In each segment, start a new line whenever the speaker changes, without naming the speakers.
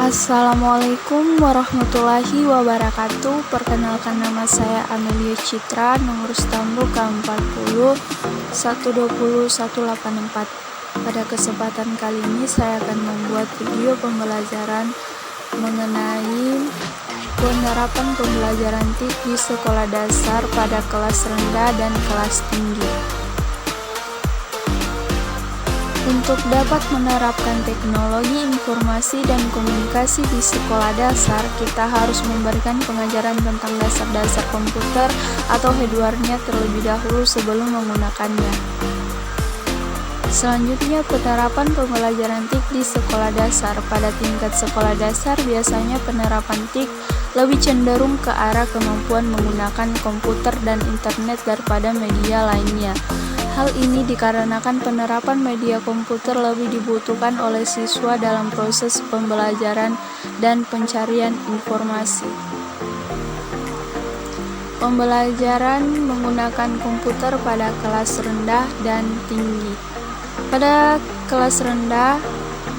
Assalamualaikum warahmatullahi wabarakatuh. Perkenalkan, nama saya Amelia Citra, nomor stambul K40 120 184. Pada kesempatan kali ini saya akan membuat video pembelajaran mengenai penerapan pembelajaran TIK di sekolah dasar pada kelas rendah dan kelas tinggi. Untuk dapat menerapkan teknologi informasi dan komunikasi di sekolah dasar, kita harus memberikan pengajaran tentang dasar-dasar komputer atau hardware-nya terlebih dahulu sebelum menggunakannya. Selanjutnya, penerapan pembelajaran TIK di sekolah dasar. Pada tingkat sekolah dasar, biasanya penerapan TIK lebih cenderung ke arah kemampuan menggunakan komputer dan internet daripada media lainnya. Hal ini dikarenakan penerapan media komputer lebih dibutuhkan oleh siswa dalam proses pembelajaran dan pencarian informasi. Pembelajaran menggunakan komputer pada kelas rendah dan tinggi. Pada kelas rendah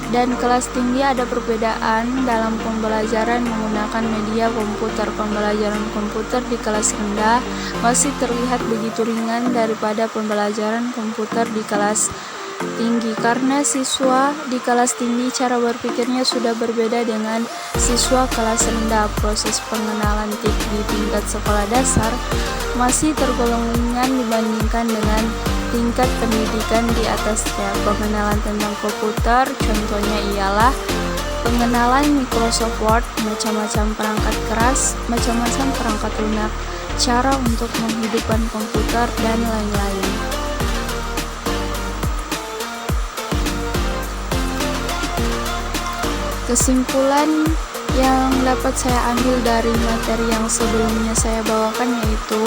dan kelas tinggi ada perbedaan dalam pembelajaran menggunakan media komputer. Pembelajaran komputer di kelas rendah masih terlihat begitu ringan daripada pembelajaran komputer di kelas tinggi, karena siswa di kelas tinggi cara berpikirnya sudah berbeda dengan siswa kelas rendah. Proses pengenalan TIK di tingkat sekolah dasar masih tergolong ringan dibandingkan dengan tingkat pendidikan di atasnya. Pengenalan tentang komputer contohnya ialah pengenalan Microsoft Word, macam-macam perangkat keras, macam-macam perangkat lunak, cara untuk menghidupkan komputer, dan lain-lain. Kesimpulan yang dapat saya ambil dari materi yang sebelumnya saya bawakan yaitu: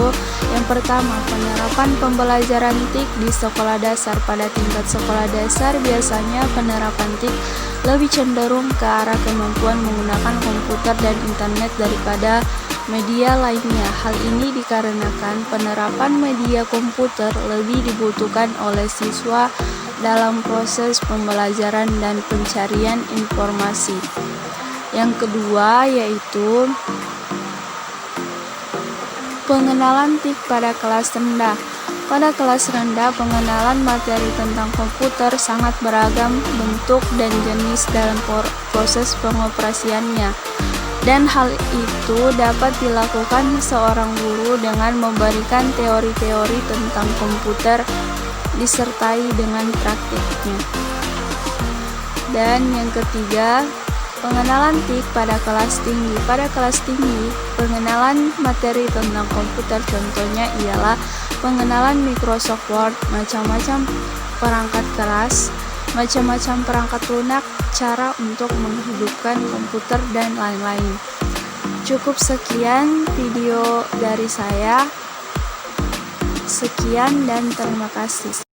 yang pertama, penerapan pembelajaran TIK di sekolah dasar. Pada tingkat sekolah dasar biasanya penerapan TIK lebih cenderung ke arah kemampuan menggunakan komputer dan internet daripada media lainnya. Hal ini dikarenakan penerapan media komputer lebih dibutuhkan oleh siswa dalam proses pembelajaran dan pencarian informasi. Yang kedua yaitu pengenalan TIK pada kelas rendah. Pada kelas rendah, pengenalan materi tentang komputer sangat beragam bentuk dan jenis dalam proses pengoperasiannya. Dan hal itu dapat dilakukan seorang guru dengan memberikan teori-teori tentang komputer disertai dengan praktiknya. Dan yang ketiga, pengenalan TIK pada kelas tinggi. Pada kelas tinggi, pengenalan materi tentang komputer contohnya ialah pengenalan Microsoft Word, macam-macam perangkat keras, macam-macam perangkat lunak, cara untuk menghidupkan komputer, dan lain-lain. Cukup sekian video dari saya. Sekian dan terima kasih.